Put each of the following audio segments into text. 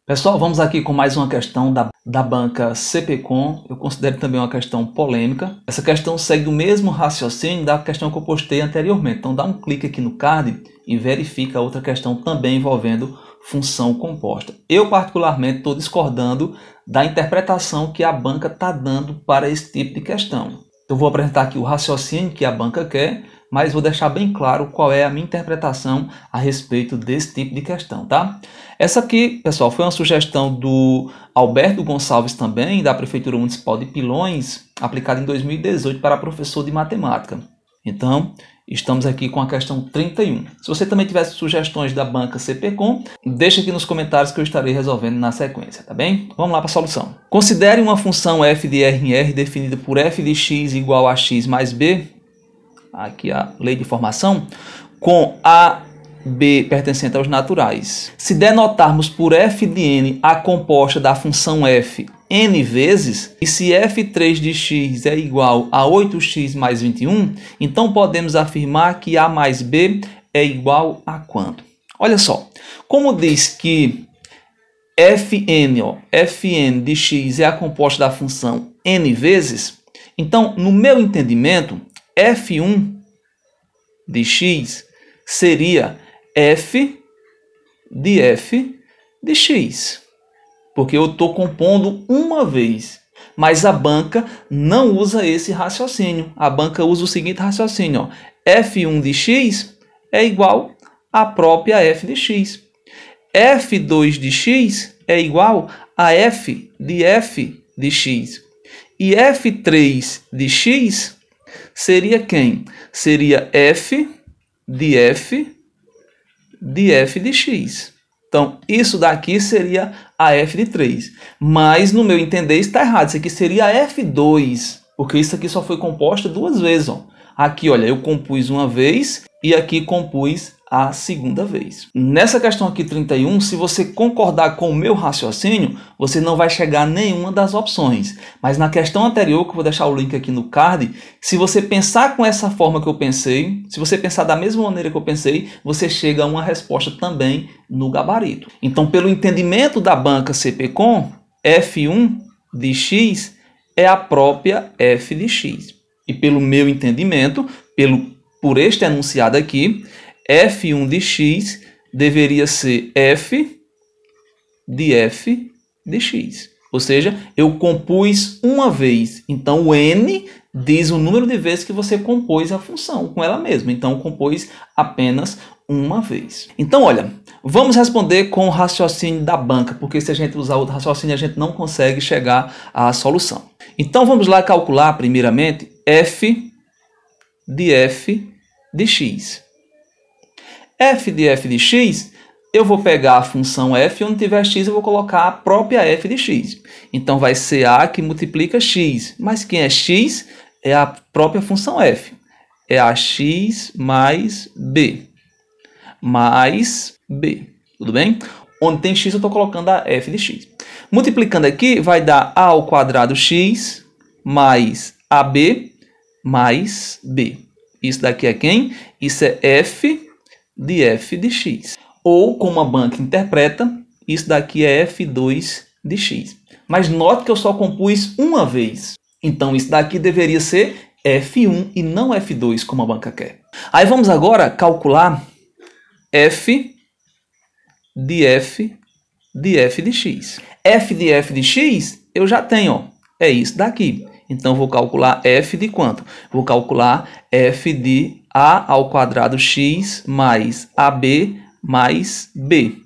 Pessoal, vamos aqui com mais uma questão da banca CPCom. Eu considero também uma questão polêmica. Essa questão segue o mesmo raciocínio da questão que eu postei anteriormente. Então dá um clique aqui no card e verifica a outra questão também envolvendo função composta. Eu particularmente estou discordando da interpretação que a banca está dando para esse tipo de questão. Eu vou apresentar aqui o raciocínio que a banca quer, mas vou deixar bem claro qual é a minha interpretação a respeito desse tipo de questão, tá? Essa aqui, pessoal, foi uma sugestão do Alberto Gonçalves também, da Prefeitura Municipal de Pilões, aplicada em 2018 para professor de matemática. Então, estamos aqui com a questão 31. Se você também tiver sugestões da banca CPCom, deixa aqui nos comentários que eu estarei resolvendo na sequência, tá bem? Vamos lá para a solução. Considere uma função f de R em R definida por f de x igual a x mais b, aqui a lei de formação, com a b pertencente aos naturais. Se denotarmos por f de n a composta da função f n vezes, e se f3 de x é igual a 8x mais 21, então podemos afirmar que a mais b é igual a quanto? Olha só, como diz que fn de x é a composta da função n vezes, então, no meu entendimento, f1 de x seria f de x, porque eu estou compondo uma vez, mas a banca não usa esse raciocínio. A banca usa o seguinte raciocínio, ó, f1 de x é igual à própria f de x. f2 de x é igual a f de x. E f3 de x seria quem? Seria f de x. Então, isso daqui seria a f de 3. Mas, no meu entender, está errado. Isso aqui seria a f2, porque isso aqui só foi composta duas vezes. Ó. Aqui, olha, eu compus uma vez e aqui compus a segunda vez. Nessa questão aqui 31, se você concordar com o meu raciocínio, você não vai chegar a nenhuma das opções. Mas na questão anterior, que eu vou deixar o link aqui no card, se você pensar com essa forma que eu pensei, se você pensar da mesma maneira que eu pensei, você chega a uma resposta também no gabarito. Então, pelo entendimento da banca CPCom, f1 de x é a própria f de x. E pelo meu entendimento, por este enunciado aqui, f1 de x deveria ser f de x. Ou seja, eu compus uma vez. Então, o n diz o número de vezes que você compôs a função com ela mesma. Então, compôs apenas uma vez. Então, olha, vamos responder com o raciocínio da banca, porque se a gente usar outro raciocínio, a gente não consegue chegar à solução. Então, vamos lá calcular, primeiramente, f de x. f de x, eu vou pegar a função f, onde tiver x eu vou colocar a própria f de x. Então vai ser a que multiplica x. Mas quem é x? É a própria função f. É a x mais b. Mais b. Tudo bem? Onde tem x eu estou colocando a f de x. Multiplicando aqui vai dar a ao quadrado x mais ab mais b. Isso daqui é quem? Isso é f de x. Ou, como a banca interpreta, isso daqui é f2 de x. Mas note que eu só compus uma vez. Então, isso daqui deveria ser f1 e não f2, como a banca quer. Aí vamos agora calcular f de x. f de x eu já tenho, ó, é isso daqui. Então, vou calcular f de quanto? Vou calcular f de a ao quadrado x mais ab mais b,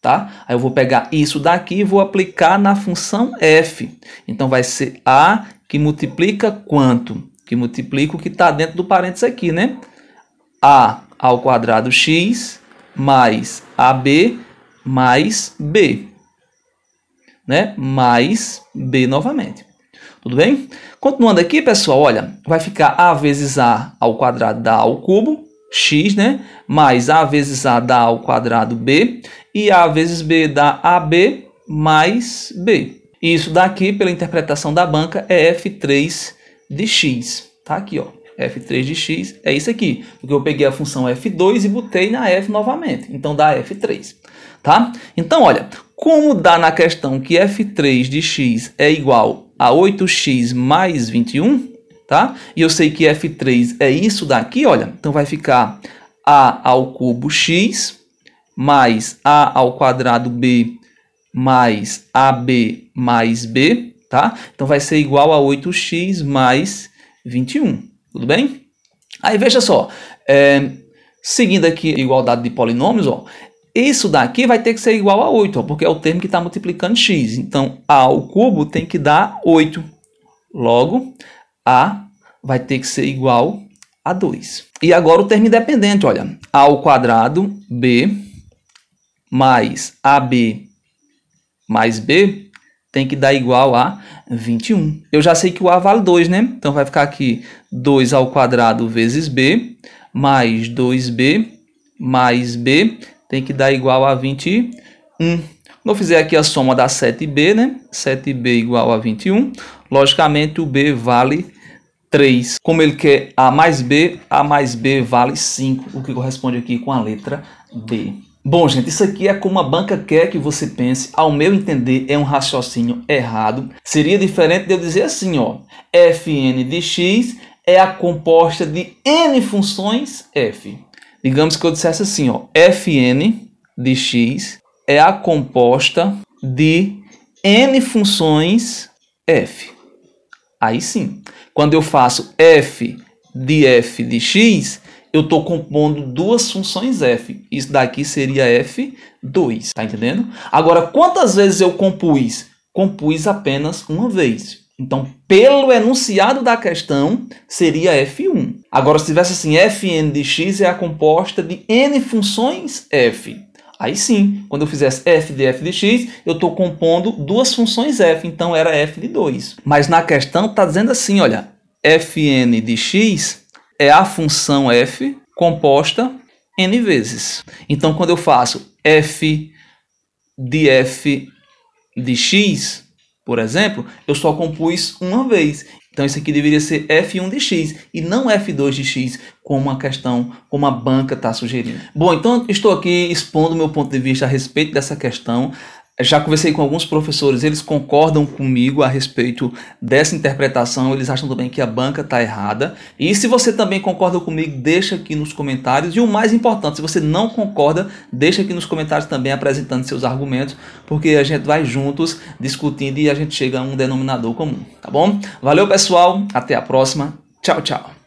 tá? Aí eu vou pegar isso daqui e vou aplicar na função f. Então, vai ser a que multiplica quanto? Que multiplica o que está dentro do parênteses aqui, né? A ao quadrado x mais ab mais b, né? Mais b novamente. Tudo bem? Continuando aqui, pessoal, olha, vai ficar a vezes a ao quadrado dá a ao cubo, x, né? Mais a vezes a dá ao quadrado b, e a vezes b dá ab mais b. Isso daqui, pela interpretação da banca, é f3 de x. Tá aqui, ó, f3 de x é isso aqui, porque eu peguei a função f2 e botei na f novamente, então dá f3. tá? Então, olha, como dá na questão que f3 de x é igual a 8x mais 21, tá? E eu sei que f3 é isso daqui, olha, então vai ficar a ao cubo x mais a ao quadrado b mais ab mais b, tá? Então vai ser igual a 8x mais 21, tudo bem? Aí veja só, seguindo aqui a igualdade de polinômios, ó, isso daqui vai ter que ser igual a 8, ó, porque é o termo que está multiplicando x. Então, a ao cubo tem que dar 8. Logo, a vai ter que ser igual a 2. E agora o termo independente, olha, a ao quadrado b mais ab mais b tem que dar igual a 21. Eu já sei que o a vale 2, né? Então vai ficar aqui 2 ao quadrado vezes b mais 2b mais b tem que dar igual a 21. Quando eu fizer aqui a soma dá 7b, né? 7b igual a 21. Logicamente o b vale 3. Como ele quer a mais b vale 5, o que corresponde aqui com a letra B. Bom, gente, isso aqui é como a banca quer que você pense. Ao meu entender, é um raciocínio errado. Seria diferente de eu dizer assim, ó, fn de x é a composta de n funções f. Digamos que eu dissesse assim, ó, fn de x é a composta de n funções f. Aí sim, quando eu faço f de x, eu estou compondo duas funções f. Isso daqui seria f2, tá entendendo? Agora, quantas vezes eu compus? Compus apenas uma vez. Então, pelo enunciado da questão, seria f1. Agora, se tivesse assim, fn de x é a composta de n funções f. Aí sim, quando eu fizesse f de x, eu estou compondo duas funções f, então era f de 2. Mas na questão está dizendo assim, olha, fn de x é a função f composta n vezes. Então, quando eu faço f de x, por exemplo, eu só compus uma vez. Então, isso aqui deveria ser f1 de x e não f2 de x, como a questão, como a banca está sugerindo. Bom, então estou aqui expondo o meu ponto de vista a respeito dessa questão. Já conversei com alguns professores, eles concordam comigo a respeito dessa interpretação, eles acham também que a banca está errada. E se você também concorda comigo, deixa aqui nos comentários. E o mais importante, se você não concorda, deixa aqui nos comentários também apresentando seus argumentos, porque a gente vai juntos discutindo e a gente chega a um denominador comum, tá bom? Valeu, pessoal, até a próxima. Tchau, tchau.